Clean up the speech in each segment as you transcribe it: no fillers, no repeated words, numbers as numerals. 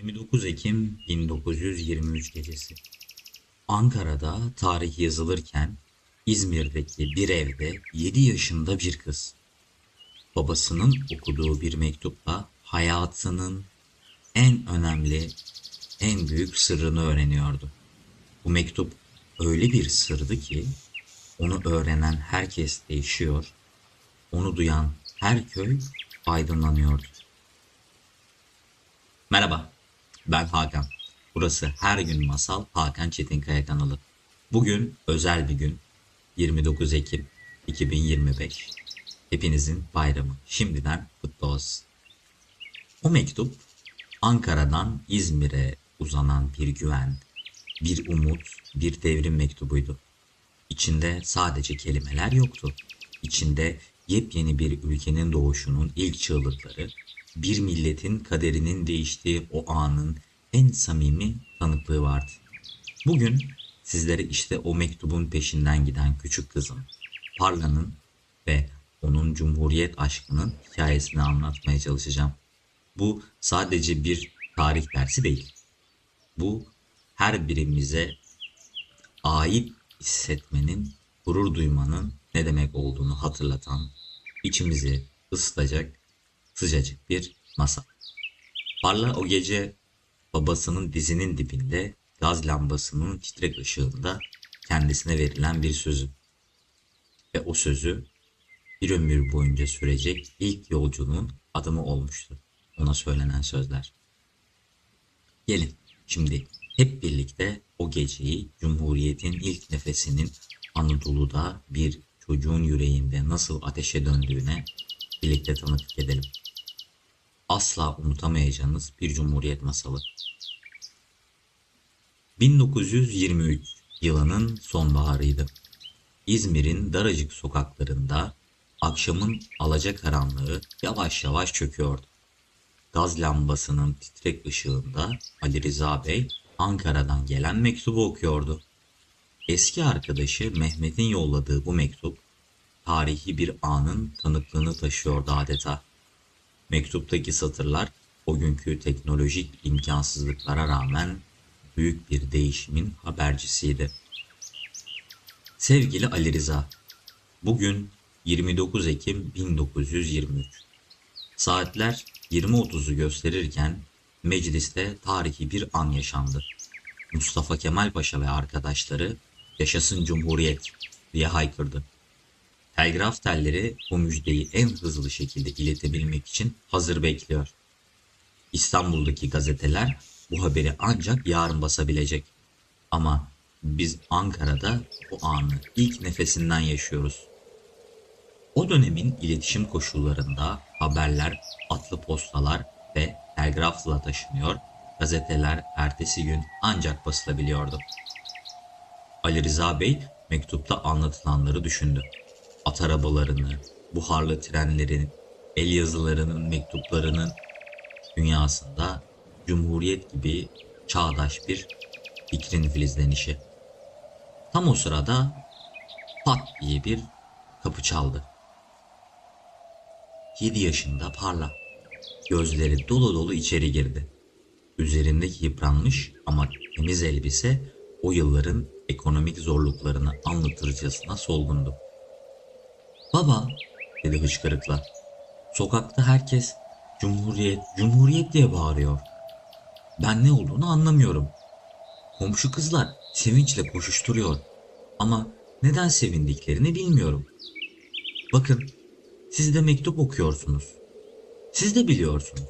29 Ekim 1923 gecesi. Ankara'da tarih yazılırken İzmir'deki bir evde 7 yaşında bir kız babasının okuduğu bir mektupla hayatının en önemli, en büyük sırrını öğreniyordu. Bu mektup öyle bir sırdı ki onu öğrenen herkes değişiyor, onu duyan her köy aydınlanıyordu. Merhaba, ben Hakan. Burası Her Gün Masal Hakan Çetinkaya kanalı. Bugün özel bir gün. 29 Ekim 2025. Hepinizin bayramı şimdiden kutlu olsun. O mektup Ankara'dan İzmir'e uzanan bir güven, bir umut, bir devrim mektubuydu. İçinde sadece kelimeler yoktu. İçinde yepyeni bir ülkenin doğuşunun ilk çığlıkları, bir milletin kaderinin değiştiği o anın en samimi tanıklığı vardı. Bugün sizlere işte o mektubun peşinden giden küçük kızın, Parla'nın ve onun Cumhuriyet aşkının hikayesini anlatmaya çalışacağım. Bu sadece bir tarih dersi değil. Bu her birimize ait hissetmenin, gurur duymanın ne demek olduğunu hatırlatan, içimizi ısıtacak sıcacık bir masal. Parla o gece babasının dizinin dibinde gaz lambasının titrek ışığında kendisine verilen bir sözü ve o sözü bir ömür boyunca sürecek ilk yolculuğun adımı olmuştu. Ona söylenen sözler. Gelin şimdi hep birlikte o geceyi Cumhuriyet'in ilk nefesinin Anadolu'da bir çocuğun yüreğinde nasıl ateşe döndüğüne birlikte tanıklık edelim. Asla unutamayacağınız bir Cumhuriyet masalı. 1923 yılının sonbaharıydı. İzmir'in daracık sokaklarında akşamın alacakaranlığı yavaş yavaş çöküyordu. Gaz lambasının titrek ışığında Ali Rıza Bey Ankara'dan gelen mektubu okuyordu. Eski arkadaşı Mehmet'in yolladığı bu mektup tarihi bir anın tanıklığını taşıyordu adeta. Mektuptaki satırlar o günkü teknolojik imkansızlıklara rağmen büyük bir değişimin habercisiydi. Sevgili Ali Rıza, bugün 29 Ekim 1923. Saatler 20.30'u gösterirken mecliste tarihi bir an yaşandı. Mustafa Kemal Paşa ve arkadaşları "Yaşasın Cumhuriyet" diye haykırdı. Telgraf telleri bu müjdeyi en hızlı şekilde iletebilmek için hazır bekliyor. İstanbul'daki gazeteler bu haberi ancak yarın basabilecek. Ama biz Ankara'da bu anı ilk nefesinden yaşıyoruz. O dönemin iletişim koşullarında haberler atlı postalar ve telgrafla taşınıyor, gazeteler ertesi gün ancak basılabiliyordu. Ali Rıza Bey mektupta anlatılanları düşündü. At arabalarını, buharlı trenlerin, el yazılarının mektuplarının dünyasında Cumhuriyet gibi çağdaş bir fikrin filizlenişi. Tam o sırada pat diye bir kapı çaldı. 7 yaşında Parla, gözleri dolu dolu içeri girdi. Üzerindeki yıpranmış ama temiz elbise o yılların ekonomik zorluklarını anlatırcasına solgundu. "Baba," dedi hıçkırıkla. "Sokakta herkes Cumhuriyet, Cumhuriyet diye bağırıyor. Ben ne olduğunu anlamıyorum. Komşu kızlar sevinçle koşuşturuyor. Ama neden sevindiklerini bilmiyorum. Bakın, siz de mektup okuyorsunuz. Siz de biliyorsunuz."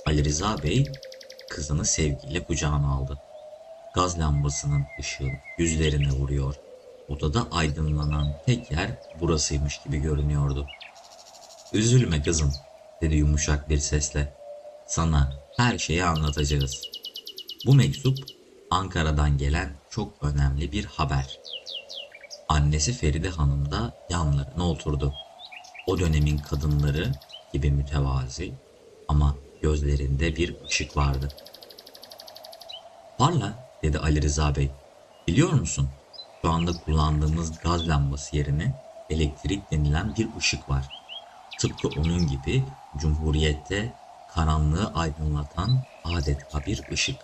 Ali Rıza Bey kızını sevgiyle kucağına aldı. Gaz lambasının ışığı yüzlerine vuruyor. Odada aydınlanan tek yer burasıymış gibi görünüyordu. "Üzülme kızım," dedi yumuşak bir sesle. "Sana her şeyi anlatacağız. Bu mektup Ankara'dan gelen çok önemli bir haber." Annesi Feride Hanım da yanlarına oturdu. O dönemin kadınları gibi mütevazi ama gözlerinde bir ışık vardı. "Parla," dedi Ali Rıza Bey. "Biliyor musun? Şu anda kullandığımız gaz lambası yerine elektrik denilen bir ışık var. Tıpkı onun gibi Cumhuriyet'te karanlığı aydınlatan adeta bir ışık.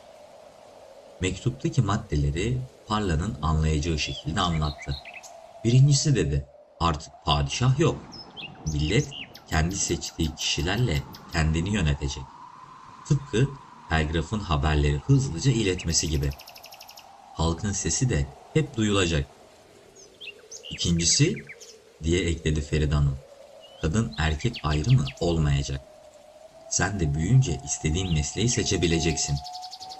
Mektuptaki maddeleri Parla'nın anlayacağı şekilde anlattı. Birincisi dedi, artık padişah yok. Millet kendi seçtiği kişilerle kendini yönetecek. Tıpkı telgrafın haberleri hızlıca iletmesi gibi. Halkın sesi de hep duyulacak. İkincisi, diye ekledi Feride Hanım, kadın erkek ayrımı olmayacak. Sen de büyüyünce istediğin mesleği seçebileceksin.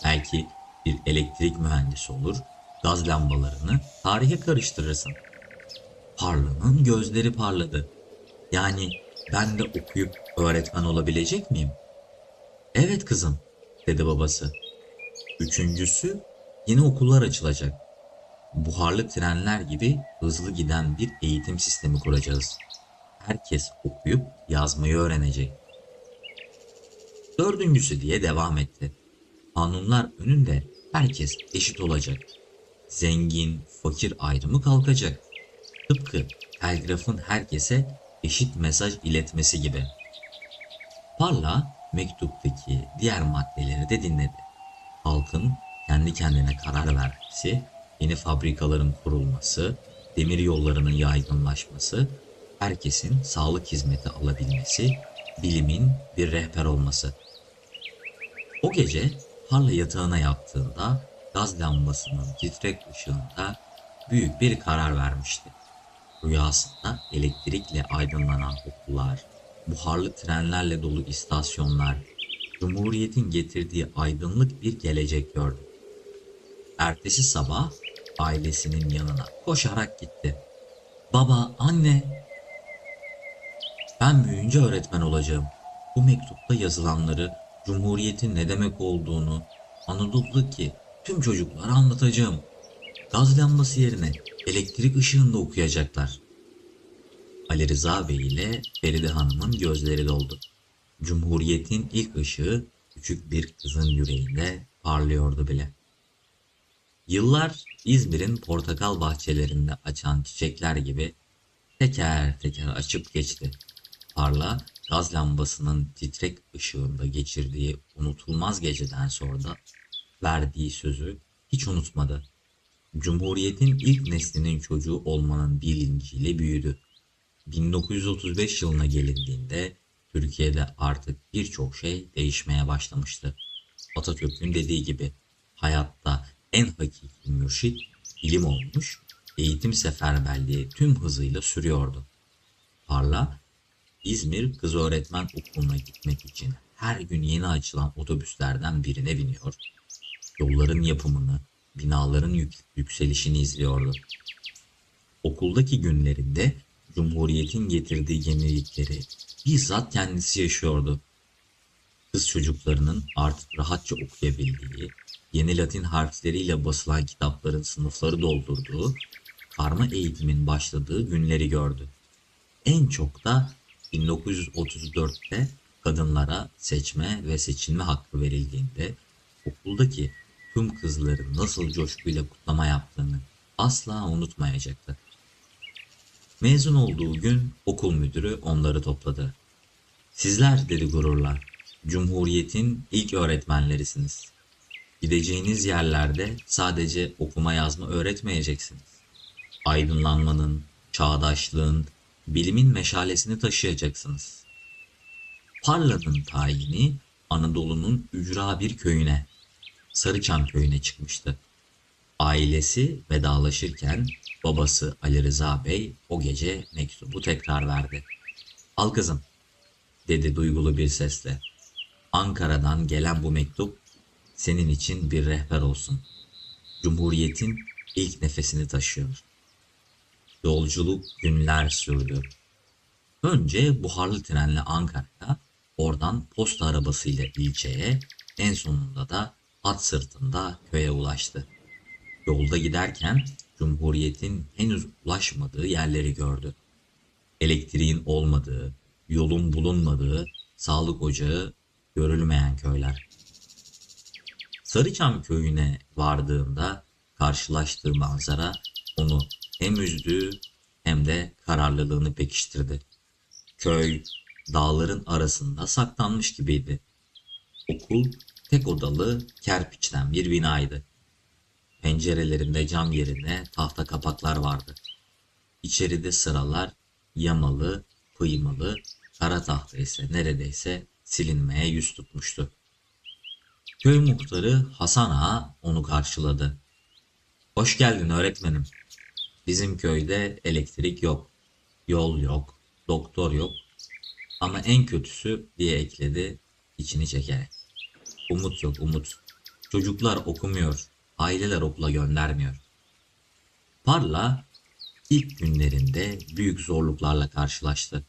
Belki bir elektrik mühendisi olur, gaz lambalarını tarihe karıştırırsın. Parla'nın gözleri parladı. Yani ben de okuyup öğretmen olabilecek miyim? Evet kızım, dedi babası. Üçüncüsü, yeni okullar açılacak. Buharlı trenler gibi hızlı giden bir eğitim sistemi kuracağız. Herkes okuyup yazmayı öğrenecek. Dördüncüsü diye devam etti. Kanunlar önünde herkes eşit olacak. Zengin, fakir ayrımı kalkacak. Tıpkı telgrafın herkese eşit mesaj iletmesi gibi. Parla mektuptaki diğer maddeleri de dinledi. Halkın kendi kendine karar vermesi, yeni fabrikaların kurulması, demir yollarının yaygınlaşması, herkesin sağlık hizmeti alabilmesi, bilimin bir rehber olması. O gece Parla yatağına yattığında gaz lambasının titrek ışığında büyük bir karar vermişti. Rüyasında elektrikle aydınlanan okullar, buharlı trenlerle dolu istasyonlar, Cumhuriyet'in getirdiği aydınlık bir gelecek gördü. Ertesi sabah ailesinin yanına koşarak gitti. Baba, anne, ben büyüyünce öğretmen olacağım. Bu mektupta yazılanları, Cumhuriyet'in ne demek olduğunu Anadolu'daki tüm çocuklara anlatacağım. Gaz lambası yerine elektrik ışığında okuyacaklar. Ali Rıza Bey ile Feride Hanım'ın gözleri doldu. Cumhuriyet'in ilk ışığı küçük bir kızın yüreğinde parlıyordu bile. Yıllar İzmir'in portakal bahçelerinde açan çiçekler gibi teker teker açıp geçti. Parla gaz lambasının titrek ışığında geçirdiği unutulmaz geceden sonra verdiği sözü hiç unutmadı. Cumhuriyet'in ilk neslinin çocuğu olmanın bilinciyle büyüdü. 1935 yılına gelindiğinde Türkiye'de artık birçok şey değişmeye başlamıştı. Atatürk'ün dediği gibi hayatta en hakiki mürşit ilim olmuş, eğitim seferberliği tüm hızıyla sürüyordu. Parla, İzmir Kız Öğretmen Okulu'na gitmek için her gün yeni açılan otobüslerden birine biniyor, yolların yapımını, binaların yükselişini izliyordu. Okuldaki günlerinde Cumhuriyet'in getirdiği yenilikleri bizzat kendisi yaşıyordu. Kız çocuklarının artık rahatça okuyabildiği, yeni Latin harfleriyle basılan kitapların sınıfları doldurduğu, karma eğitimin başladığı günleri gördü. En çok da 1934'te kadınlara seçme ve seçilme hakkı verildiğinde okuldaki tüm kızların nasıl coşkuyla kutlama yaptığını asla unutmayacaktı. Mezun olduğu gün okul müdürü onları topladı. Sizler, dedi gururla, Cumhuriyet'in ilk öğretmenlerisiniz. Gideceğiniz yerlerde sadece okuma yazma öğretmeyeceksiniz. Aydınlanmanın, çağdaşlığın, bilimin meşalesini taşıyacaksınız. Parla'nın tayini Anadolu'nun ücra bir köyüne, Sarıçam köyüne çıkmıştı. Ailesi vedalaşırken babası Ali Rıza Bey o gece mektubu tekrar verdi. Al kızım, dedi duygulu bir sesle. Ankara'dan gelen bu mektup senin için bir rehber olsun. Cumhuriyetin ilk nefesini taşıyor. Yolculuk günler sürdü. Önce buharlı trenle Ankara'ya, oradan posta arabasıyla ilçeye, en sonunda da at sırtında köye ulaştı. Yolda giderken Cumhuriyet'in henüz ulaşmadığı yerleri gördü. Elektriğin olmadığı, yolun bulunmadığı, sağlık ocağı görülmeyen köyler. Sarıçam köyüne vardığında karşılaştığı manzara onu hem üzdü hem de kararlılığını pekiştirdi. Köy dağların arasında saklanmış gibiydi. Okul tek odalı kerpiçten bir binaydı. Pencerelerinde cam yerine tahta kapaklar vardı. İçeride sıralar yamalı, kıymalı, kara tahta ise neredeyse silinmeye yüz tutmuştu. Köy muhtarı Hasan Ağa onu karşıladı. "Hoş geldin öğretmenim. Bizim köyde elektrik yok, yol yok, doktor yok ama en kötüsü," diye ekledi içini çekerek. "Umut yok, umut. Çocuklar okumuyor, aileler okula göndermiyor." Parla ilk günlerinde büyük zorluklarla karşılaştı.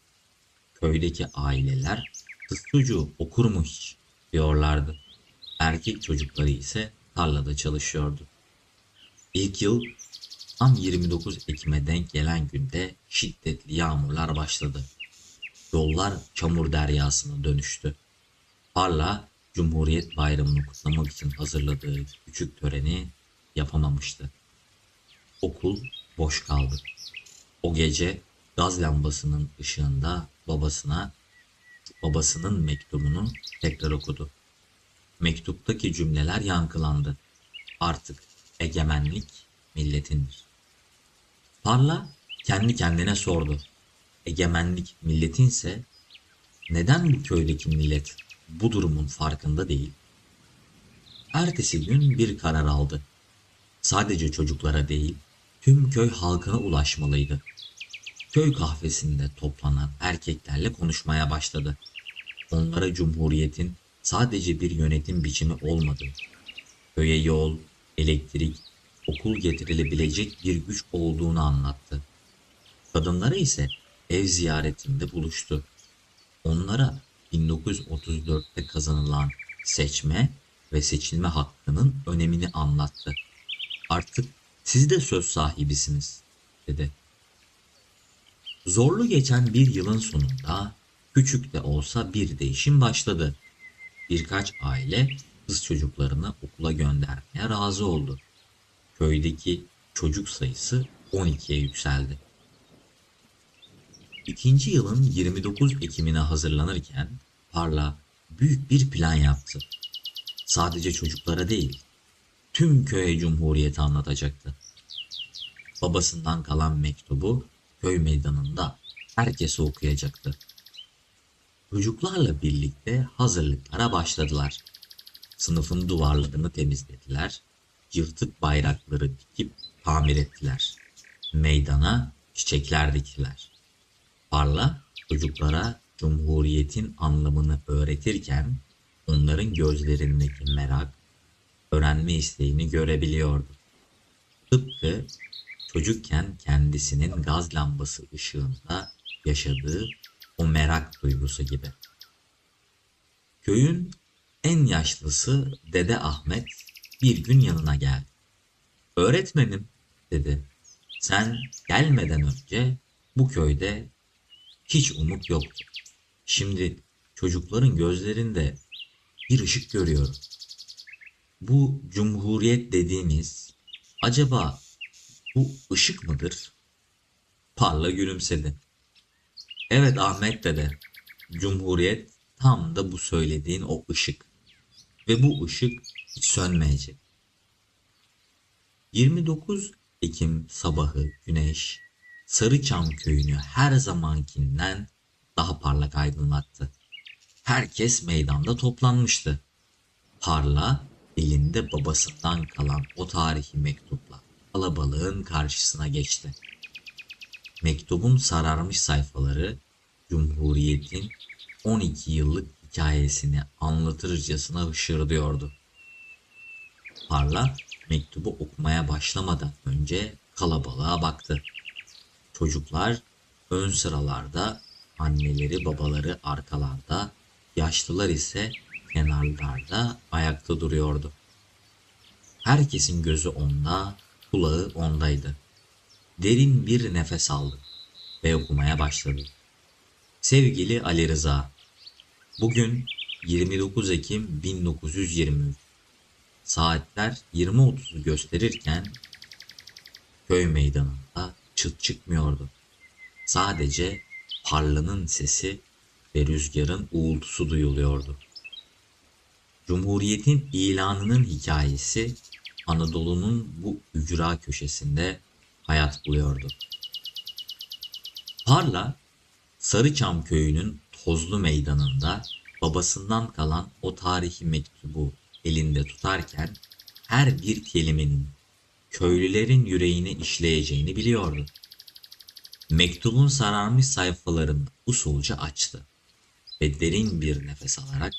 Köydeki aileler kız çocuğu okur mu hiç diyorlardı. Erkek çocukları ise tarlada çalışıyordu. İlk yıl tam 29 Ekim'e denk gelen günde şiddetli yağmurlar başladı. Yollar çamur deryasına dönüştü. Parla, Cumhuriyet Bayramı'nı kutlamak için hazırladığı küçük töreni yapamamıştı. Okul boş kaldı. O gece gaz lambasının ışığında babasının mektubunu tekrar okudu. Mektuptaki cümleler yankılandı. Artık egemenlik milletindir. Parla kendi kendine sordu. Egemenlik milletinse neden bu köydeki millet bu durumun farkında değil? Ertesi gün bir karar aldı. Sadece çocuklara değil, tüm köy halkına ulaşmalıydı. Köy kahvesinde toplanan erkeklerle konuşmaya başladı. Onlara Cumhuriyet'in sadece bir yönetim biçimi olmadığı, köye yol, elektrik, okul getirilebilecek bir güç olduğunu anlattı. Kadınlara ise ev ziyaretinde buluştu. Onlara 1934'te kazanılan seçme ve seçilme hakkının önemini anlattı. "Artık siz de söz sahibisiniz," dedi. Zorlu geçen bir yılın sonunda küçük de olsa bir değişim başladı. Birkaç aile kız çocuklarını okula göndermeye razı oldu. Köydeki çocuk sayısı 12'ye yükseldi. İkinci yılın 29 Ekim'ine hazırlanırken Parla büyük bir plan yaptı. Sadece çocuklara değil, tüm köye Cumhuriyeti anlatacaktı. Babasından kalan mektubu köy meydanında herkese okuyacaktı. Çocuklarla birlikte hazırlıklara başladılar. Sınıfın duvarlarını temizlediler, yırtık bayrakları dikip tamir ettiler. Meydana çiçekler diktiler. Parla çocuklara Cumhuriyet'in anlamını öğretirken onların gözlerindeki merak, öğrenme isteğini görebiliyordu. Tıpkı çocukken kendisinin gaz lambası ışığında yaşadığı o merak duygusu gibi. Köyün en yaşlısı Dede Ahmet bir gün yanına geldi. "Öğretmenim," dedi, "sen gelmeden önce bu köyde hiç umut yoktu. Şimdi çocukların gözlerinde bir ışık görüyorum. Bu cumhuriyet dediğiniz acaba bu ışık mıdır?" Parla gülümsedi. "Evet Ahmet dede, cumhuriyet tam da bu söylediğin o ışık ve bu ışık hiç sönmeyecek." 29 Ekim sabahı güneş Sarıçam köyünü her zamankinden daha parlak aydınlattı. Herkes meydanda toplanmıştı. Parla elinde babasından kalan o tarihi mektupla kalabalığın karşısına geçti. Mektubun sararmış sayfaları Cumhuriyet'in 12 yıllık hikayesini anlatırcasına hışırdıyordu. Parla mektubu okumaya başlamadan önce kalabalığa baktı. Çocuklar ön sıralarda, anneleri babaları arkalarda, yaşlılar ise kenarlarda ayakta duruyordu. Herkesin gözü onda, kulağı ondaydı. Derin bir nefes aldı ve okumaya başladı. Sevgili Ali Rıza, bugün 29 Ekim 1923. Saatler 20.30'u gösterirken köy meydanında çıt çıkmıyordu. Sadece Parla'nın sesi ve rüzgarın uğultusu duyuluyordu. Cumhuriyetin ilanının hikayesi Anadolu'nun bu ücra köşesinde hayat buluyordu. Parla, Sarıçam köyünün tozlu meydanında babasından kalan o tarihi mektubu elinde tutarken her bir kelimenin köylülerin yüreğine işleyeceğini biliyordu. Mektubun sararmış sayfalarını usulca açtı ve derin bir nefes alarak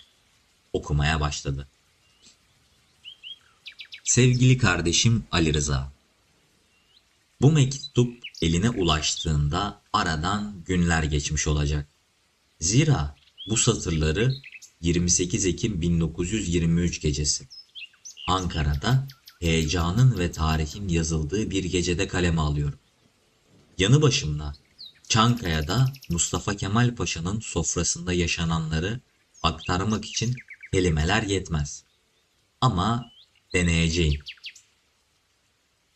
okumaya başladı. Sevgili kardeşim Ali Rıza, bu mektup eline ulaştığında aradan günler geçmiş olacak. Zira bu satırları 28 Ekim 1923 gecesi Ankara'da heyecanın ve tarihin yazıldığı bir gecede kaleme alıyorum. Yanı başımda Çankaya'da Mustafa Kemal Paşa'nın sofrasında yaşananları aktarmak için kelimeler yetmez. Ama deneyeceğim.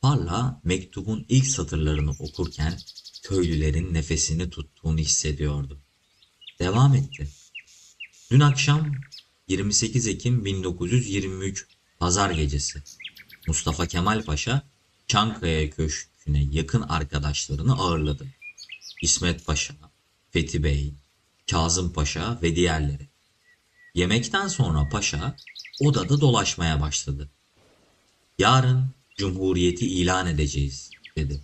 Parla mektubun ilk satırlarını okurken köylülerin nefesini tuttuğunu hissediyordu. Devam etti. Dün akşam 28 Ekim 1923 Pazar gecesi Mustafa Kemal Paşa Çankaya Köşkü'ne yakın arkadaşlarını ağırladı. İsmet Paşa, Fethi Bey, Kazım Paşa ve diğerleri. Yemekten sonra paşa odada dolaşmaya başladı. Yarın Cumhuriyeti ilan edeceğiz dedi.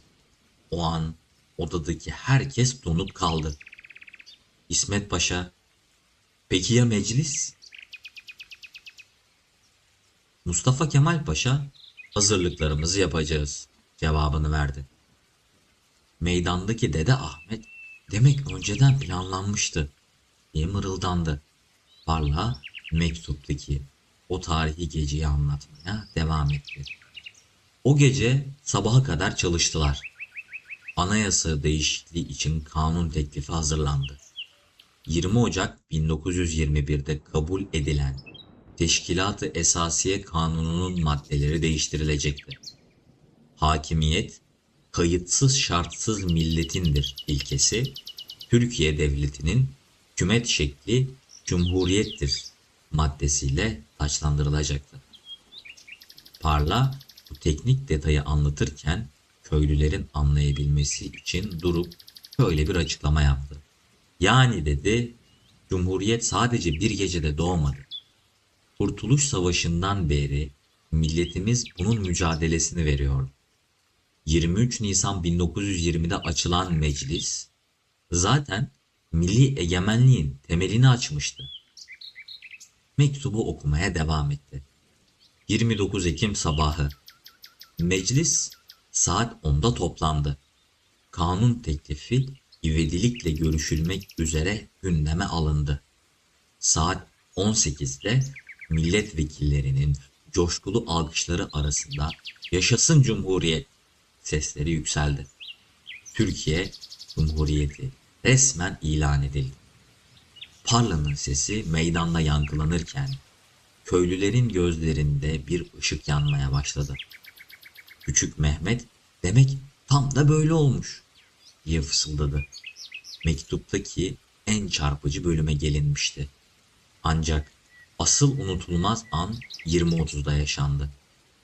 O an odadaki herkes donup kaldı. İsmet Paşa, peki ya meclis? Mustafa Kemal Paşa, hazırlıklarımızı yapacağız cevabını verdi. Meydandaki Dede Ahmet, demek önceden planlanmıştı diye mırıldandı. Parla mektuptaki o tarihi geceyi anlatmaya devam etti. O gece sabaha kadar çalıştılar. Anayasa değişikliği için kanun teklifi hazırlandı. 20 Ocak 1921'de kabul edilen Teşkilat-ı Esasiye Kanunu'nun maddeleri değiştirilecekti. Hakimiyet, kayıtsız şartsız milletindir ilkesi, Türkiye Devleti'nin hükümet şekli cumhuriyettir maddesiyle taçlandırılacaktı. Parla bu teknik detayı anlatırken köylülerin anlayabilmesi için durup şöyle bir açıklama yaptı. Yani dedi, Cumhuriyet sadece bir gecede doğmadı. Kurtuluş Savaşı'ndan beri milletimiz bunun mücadelesini veriyordu. 23 Nisan 1920'de açılan meclis zaten milli egemenliğin temelini açmıştı. Mektubu okumaya devam etti. 29 Ekim sabahı meclis saat 10'da toplandı. Kanun teklifi ivedilikle görüşülmek üzere gündeme alındı. Saat 18'de milletvekillerinin coşkulu alkışları arasında "Yaşasın Cumhuriyet" sesleri yükseldi. Türkiye Cumhuriyeti resmen ilan edildi. Parla'nın sesi meydanda yankılanırken köylülerin gözlerinde bir ışık yanmaya başladı. Küçük Mehmet, demek tam da böyle olmuş diye fısıldadı. Mektuptaki en çarpıcı bölüme gelinmişti. Ancak asıl unutulmaz an 20.30'da yaşandı.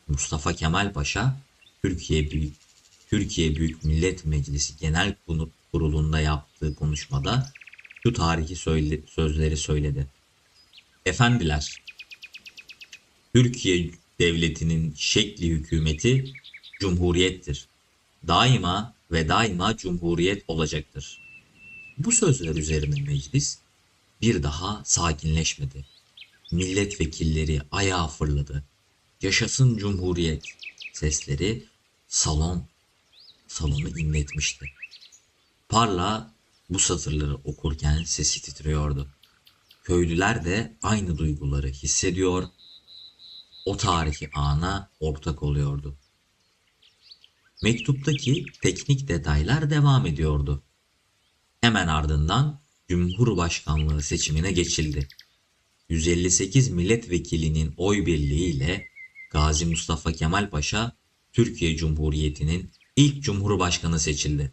Mustafa Kemal Paşa Türkiye Büyük Millet Meclisi Genel Kurulu'nda yaptığı konuşmada şu tarihi sözleri söyledi. Efendiler, Türkiye Devleti'nin şekli hükümeti cumhuriyettir. Daima ve daima cumhuriyet olacaktır. Bu sözler üzerine meclis bir daha sakinleşmedi. Milletvekilleri ayağa fırladı. Yaşasın Cumhuriyet sesleri salonu inletmişti. Parla bu satırları okurken sesi titriyordu. Köylüler de aynı duyguları hissediyor, o tarihi ana ortak oluyordu. Mektuptaki teknik detaylar devam ediyordu. Hemen ardından Cumhurbaşkanlığı seçimine geçildi. 158 milletvekilinin oy birliğiyle Gazi Mustafa Kemal Paşa Türkiye Cumhuriyeti'nin ilk cumhurbaşkanı seçildi.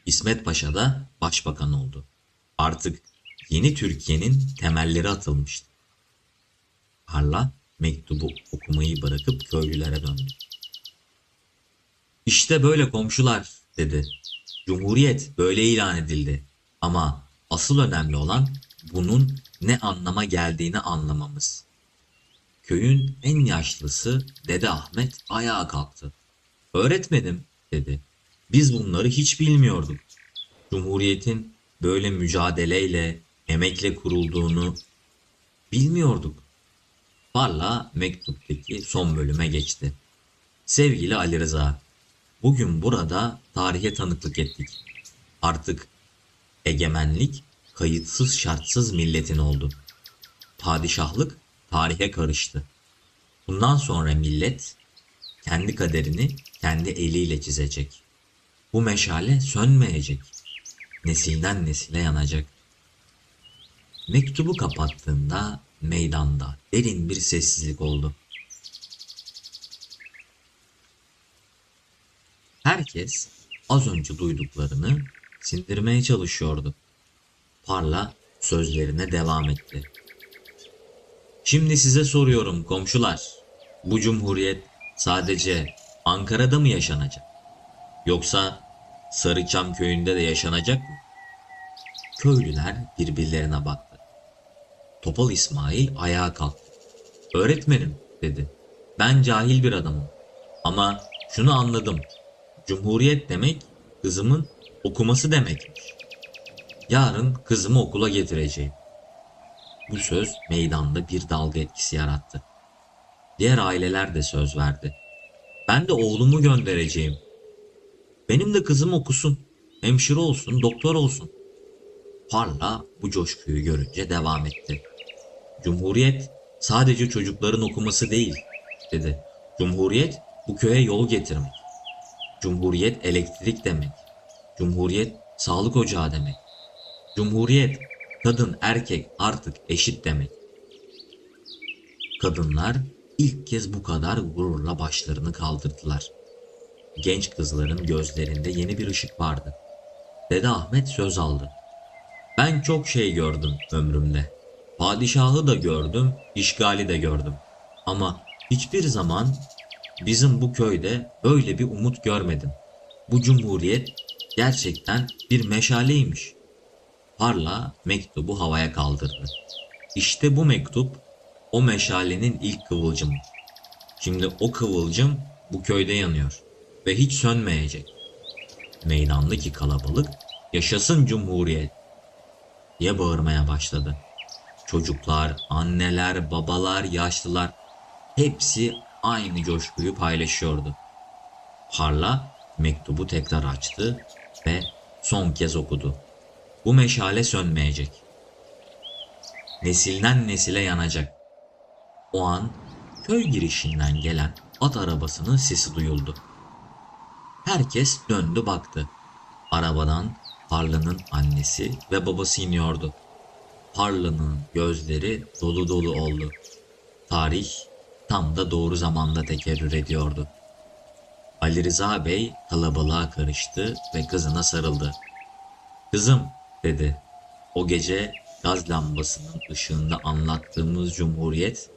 İsmet Paşa da başbakan oldu. Artık yeni Türkiye'nin temelleri atılmıştı. Parla mektubu okumayı bırakıp köylülere döndü. İşte böyle komşular dedi. Cumhuriyet böyle ilan edildi. Ama asıl önemli olan bunun ne anlama geldiğini anlamamız. Köyün en yaşlısı Dede Ahmet ayağa kalktı. Öğretmenim dedi. Biz bunları hiç bilmiyorduk. Cumhuriyetin böyle mücadeleyle, emekle kurulduğunu bilmiyorduk. Parla mektuptaki son bölüme geçti. Sevgili Ali Rıza, bugün burada tarihe tanıklık ettik. Artık egemenlik kayıtsız şartsız milletin oldu. Padişahlık tarihe karıştı. Bundan sonra millet kendi kaderini kendi eliyle çizecek. Bu meşale sönmeyecek. Nesilden nesile yanacak. Mektubu kapattığında meydanda derin bir sessizlik oldu. Herkes az önce duyduklarını sindirmeye çalışıyordu. Parla sözlerine devam etti. Şimdi size soruyorum komşular. Bu cumhuriyet sadece Ankara'da mı yaşanacak? Yoksa Sarıçam köyünde de yaşanacak mı? Köylüler birbirlerine baktı. Topal İsmail ayağa kalktı. Öğretmenim dedi. Ben cahil bir adamım. Ama şunu anladım. Cumhuriyet demek kızımın okuması demekmiş. Yarın kızımı okula getireceğim. Bu söz meydanda bir dalga etkisi yarattı. Diğer aileler de söz verdi. Ben de oğlumu göndereceğim. Benim de kızım okusun. Hemşire olsun, doktor olsun. Parla bu coşkuyu görünce devam etti. Cumhuriyet sadece çocukların okuması değil, dedi. Cumhuriyet bu köye yol getirmek. Cumhuriyet elektrik demek. Cumhuriyet sağlık ocağı demek. Cumhuriyet kadın erkek artık eşit demek. Kadınlar ilk kez bu kadar gururla başlarını kaldırdılar. Genç kızların gözlerinde yeni bir ışık vardı. Dede Ahmet söz aldı. Ben çok şey gördüm ömrümde. Padişahı da gördüm, işgali de gördüm. Ama hiçbir zaman bizim bu köyde böyle bir umut görmedim. Bu cumhuriyet gerçekten bir meşaleymiş. Parla mektubu havaya kaldırdı. İşte bu mektup o meşalenin ilk kıvılcımı. Şimdi o kıvılcım bu köyde yanıyor ve hiç sönmeyecek. Meydandaki kalabalık yaşasın cumhuriyet diye bağırmaya başladı. Çocuklar, anneler, babalar, yaşlılar hepsi aynı coşkuyu paylaşıyordu. Parla mektubu tekrar açtı ve son kez okudu. Bu meşale sönmeyecek. Nesilden nesile yanacak. O an köy girişinden gelen at arabasının sesi duyuldu. Herkes döndü baktı. Arabadan Parla'nın annesi ve babası iniyordu. Parla'nın gözleri dolu dolu oldu. Tarih tam da doğru zamanda tekerrür ediyordu. Ali Rıza Bey kalabalığa karıştı ve kızına sarıldı. Kızım dedi. O gece gaz lambasının ışığında anlattığımız cumhuriyet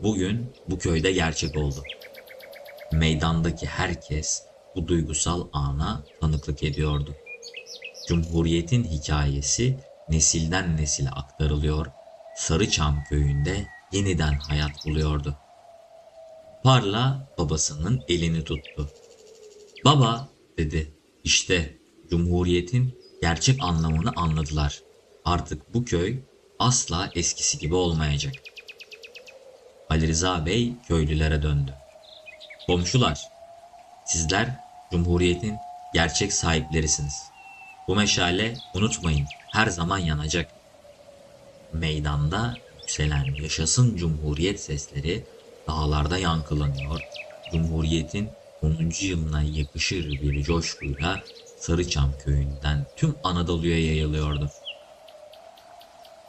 bugün bu köyde gerçek oldu. Meydandaki herkes bu duygusal ana tanıklık ediyordu. Cumhuriyetin hikayesi nesilden nesile aktarılıyor, Sarıçam köyünde yeniden hayat buluyordu. Parla babasının elini tuttu. Baba dedi, işte Cumhuriyetin gerçek anlamını anladılar. Artık bu köy asla eskisi gibi olmayacak. Ali Rıza Bey köylülere döndü. Komşular, sizler Cumhuriyet'in gerçek sahiplerisiniz. Bu meşale unutmayın her zaman yanacak. Meydanda yükselen yaşasın Cumhuriyet sesleri dağlarda yankılanıyor. Cumhuriyet'in 10. yılına yakışır bir coşkuyla Sarıçam köyünden tüm Anadolu'ya yayılıyordu.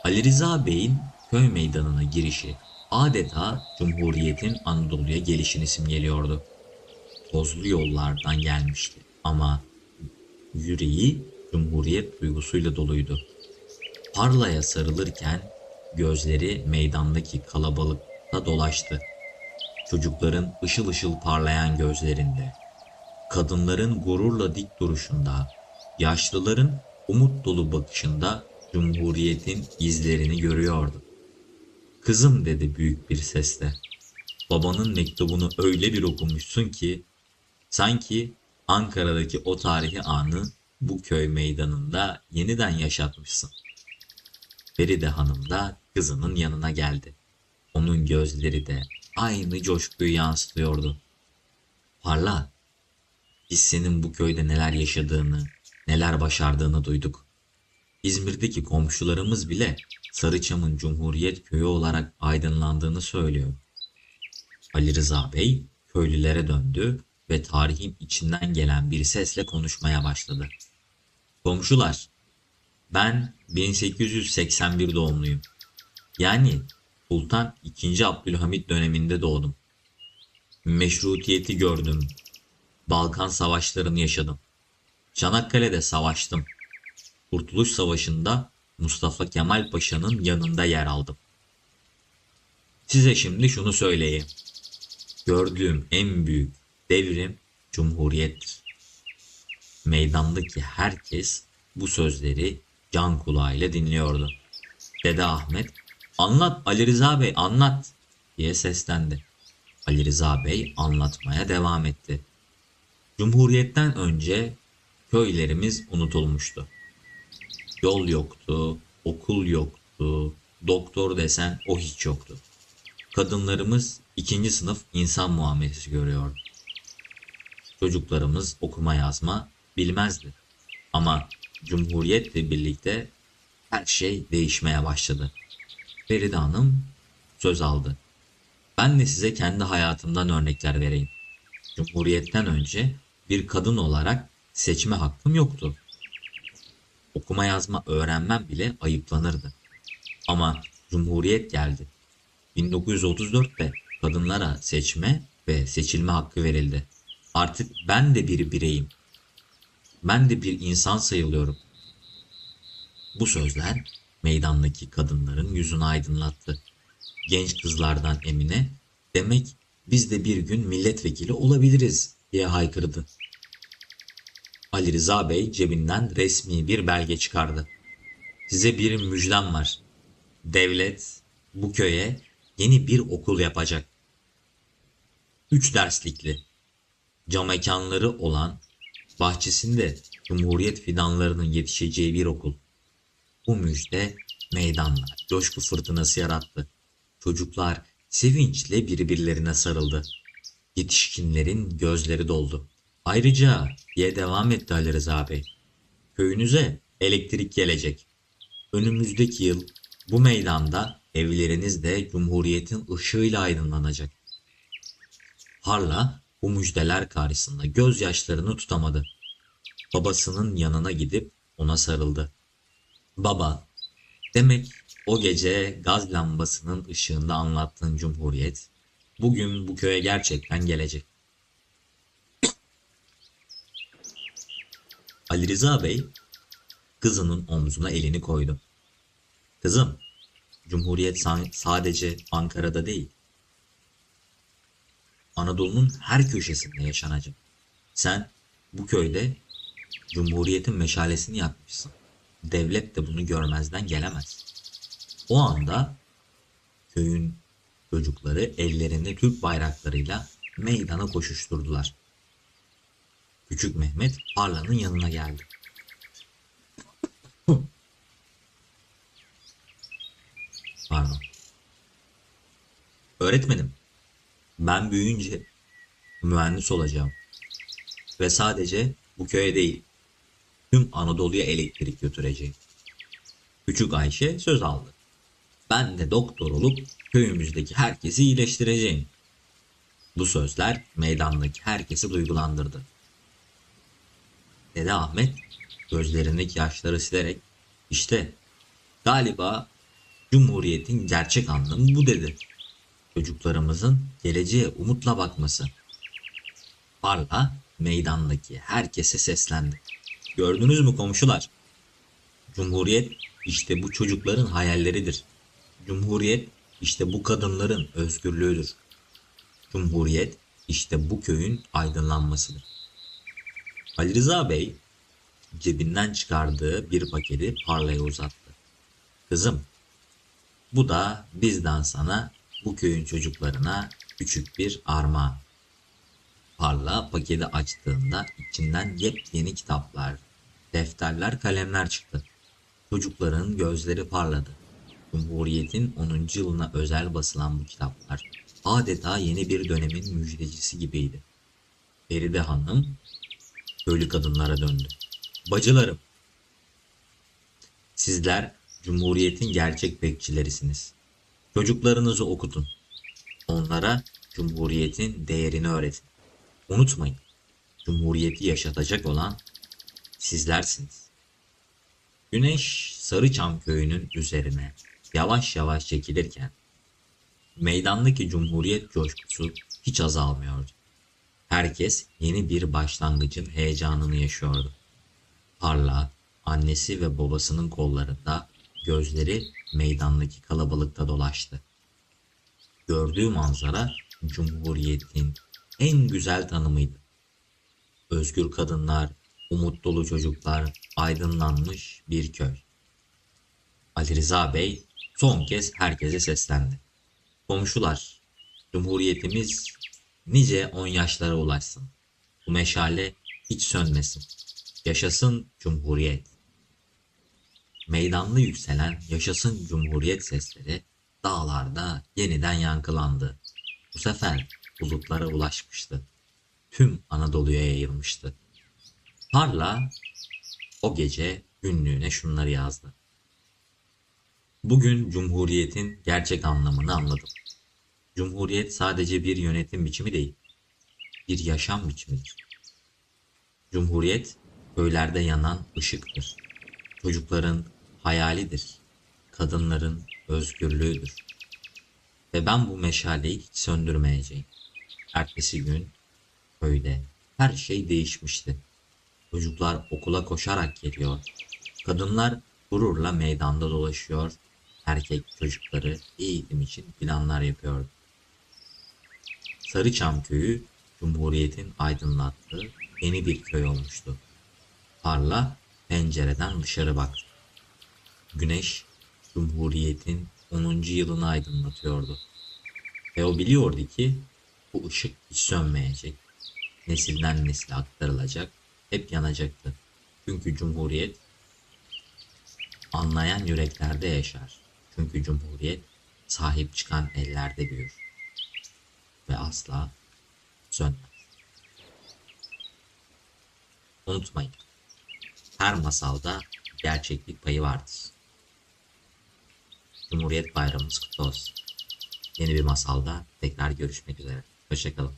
Ali Rıza Bey'in köy meydanına girişi adeta Cumhuriyet'in Anadolu'ya gelişini simgeliyordu. Tozlu yollardan gelmişti ama yüreği Cumhuriyet duygusuyla doluydu. Parla'ya sarılırken gözleri meydandaki kalabalık dolaştı. Çocukların ışıl ışıl parlayan gözlerinde, kadınların gururla dik duruşunda, yaşlıların umut dolu bakışında Cumhuriyet'in izlerini görüyordu. Kızım dedi büyük bir sesle. Babanın mektubunu öyle bir okumuşsun ki sanki Ankara'daki o tarihi anı bu köy meydanında yeniden yaşatmışsın. Feride Hanım da kızının yanına geldi. Onun gözleri de aynı coşkuyu yansıtıyordu. Parla, biz senin bu köyde neler yaşadığını, neler başardığını duyduk. İzmir'deki komşularımız bile Sarıçam'ın Cumhuriyet Köyü olarak aydınlandığını söylüyor. Ali Rıza Bey köylülere döndü ve tarihin içinden gelen bir sesle konuşmaya başladı. Komşular, ben 1881 doğumluyum. Yani Sultan II. Abdülhamit döneminde doğdum. Meşrutiyeti gördüm. Balkan savaşlarını yaşadım. Çanakkale'de savaştım. Kurtuluş Savaşı'nda Mustafa Kemal Paşa'nın yanında yer aldım. Size şimdi şunu söyleyeyim. Gördüğüm en büyük devrim Cumhuriyettir. Meydandaki herkes bu sözleri can kulağıyla dinliyordu. Dede Ahmet, anlat Ali Rıza Bey anlat diye seslendi. Ali Rıza Bey anlatmaya devam etti. Cumhuriyetten önce köylerimiz unutulmuştu. Yol yoktu, okul yoktu, doktor desen o hiç yoktu. Kadınlarımız ikinci sınıf insan muamelesi görüyordu. Çocuklarımız okuma yazma bilmezdi. Ama Cumhuriyetle birlikte her şey değişmeye başladı. Feride Hanım söz aldı. Ben de size kendi hayatımdan örnekler vereyim. Cumhuriyetten önce bir kadın olarak seçme hakkım yoktu. Okuma yazma öğrenmem bile ayıplanırdı. Ama Cumhuriyet geldi. 1934'te kadınlara seçme ve seçilme hakkı verildi. Artık ben de bir bireyim. Ben de bir insan sayılıyorum. Bu sözler meydandaki kadınların yüzünü aydınlattı. Genç kızlardan Emine, demek biz de bir gün milletvekili olabiliriz diye haykırdı. Ali Rıza Bey cebinden resmi bir belge çıkardı. Size bir müjdem var. Devlet bu köye yeni bir okul yapacak. 3 derslikli, cam mekanları olan, bahçesinde Cumhuriyet fidanlarının yetişeceği bir okul. Bu müjde meydanda coşku fırtınası yarattı. Çocuklar sevinçle birbirlerine sarıldı. Yetişkinlerin gözleri doldu. Ayrıca diye devam etti Ali Rıza Bey. Köyünüze elektrik gelecek. Önümüzdeki yıl bu meydanda evleriniz de Cumhuriyet'in ışığıyla aydınlanacak. Harla bu müjdeler karşısında gözyaşlarını tutamadı. Babasının yanına gidip ona sarıldı. Baba, demek o gece gaz lambasının ışığında anlattığın Cumhuriyet, bugün bu köye gerçekten gelecek. Ali Rıza Bey, kızının omzuna elini koydu. Kızım, Cumhuriyet sadece Ankara'da değil, Anadolu'nun her köşesinde yaşanacak. Sen bu köyde Cumhuriyet'in meşalesini yakmışsın. Devlet de bunu görmezden gelemez. O anda köyün çocukları ellerinde Türk bayraklarıyla meydana koşuşturdular. Küçük Mehmet Parla'nın yanına geldi. Pardon. Öğretmenim, ben büyüyünce mühendis olacağım. Ve sadece bu köye değil, tüm Anadolu'ya elektrik götüreceğim. Küçük Ayşe söz aldı. Ben de doktor olup köyümüzdeki herkesi iyileştireceğim. Bu sözler meydandaki herkesi duygulandırdı. Dede Ahmet gözlerindeki yaşları silerek işte galiba Cumhuriyet'in gerçek anlamı bu dedi. Çocuklarımızın geleceğe umutla bakması. Parla meydandaki herkese seslendi. Gördünüz mü komşular? Cumhuriyet işte bu çocukların hayalleridir. Cumhuriyet işte bu kadınların özgürlüğüdür. Cumhuriyet işte bu köyün aydınlanmasıdır. Ali Rıza Bey cebinden çıkardığı bir paketi Parla'ya uzattı. Kızım, bu da bizden sana, bu köyün çocuklarına küçük bir armağan. Parla paketi açtığında içinden yepyeni kitaplar, defterler, kalemler çıktı. Çocukların gözleri parladı. Cumhuriyet'in 10. yılına özel basılan bu kitaplar adeta yeni bir dönemin müjdecisi gibiydi. Feride Hanım köylü kadınlara döndü. Bacılarım, sizler Cumhuriyet'in gerçek bekçilerisiniz. Çocuklarınızı okutun. Onlara Cumhuriyet'in değerini öğretin. Unutmayın, Cumhuriyeti yaşatacak olan sizlersiniz. Güneş Sarıçam köyünün üzerine yavaş yavaş çekilirken meydandaki Cumhuriyet coşkusu hiç azalmıyordu. Herkes yeni bir başlangıcın heyecanını yaşıyordu. Parla, annesi ve babasının kollarında, gözleri meydandaki kalabalıkta dolaştı. Gördüğü manzara Cumhuriyet'in en güzel tanımıydı. Özgür kadınlar, umut dolu çocuklar, aydınlanmış bir köy. Ali Rıza Bey son kez herkese seslendi. Komşular, Cumhuriyetimiz nice 10 yaşlara ulaşsın. Bu meşale hiç sönmesin. Yaşasın Cumhuriyet. Meydanda yükselen yaşasın Cumhuriyet sesleri dağlarda yeniden yankılandı. Bu sefer bulutlara ulaşmıştı. Tüm Anadolu'ya yayılmıştı. Parla o gece günlüğüne şunları yazdı. Bugün Cumhuriyet'in gerçek anlamını anladım. Cumhuriyet sadece bir yönetim biçimi değil, bir yaşam biçimidir. Cumhuriyet köylerde yanan ışıktır. Çocukların hayalidir. Kadınların özgürlüğüdür. Ve ben bu meşaleyi hiç söndürmeyeceğim. Ertesi gün köyde her şey değişmişti. Çocuklar okula koşarak geliyor. Kadınlar gururla meydanda dolaşıyor. Erkek çocukları eğitim için planlar yapıyordu. Sarıçam köyü Cumhuriyet'in aydınlattığı yeni bir köy olmuştu. Parla pencereden dışarı baktı. Güneş Cumhuriyet'in 10. yılını aydınlatıyordu. Ve o biliyordu ki bu ışık hiç sönmeyecek. Nesilden nesile aktarılacak, hep yanacaktı. Çünkü Cumhuriyet anlayan yüreklerde yaşar. Çünkü Cumhuriyet sahip çıkan ellerde büyür ve asla sönmez. Unutmayın, her masalda gerçeklik payı vardır. Cumhuriyet Bayramımız kutlu olsun. Yeni bir masalda tekrar görüşmek üzere. Hoşça kalın.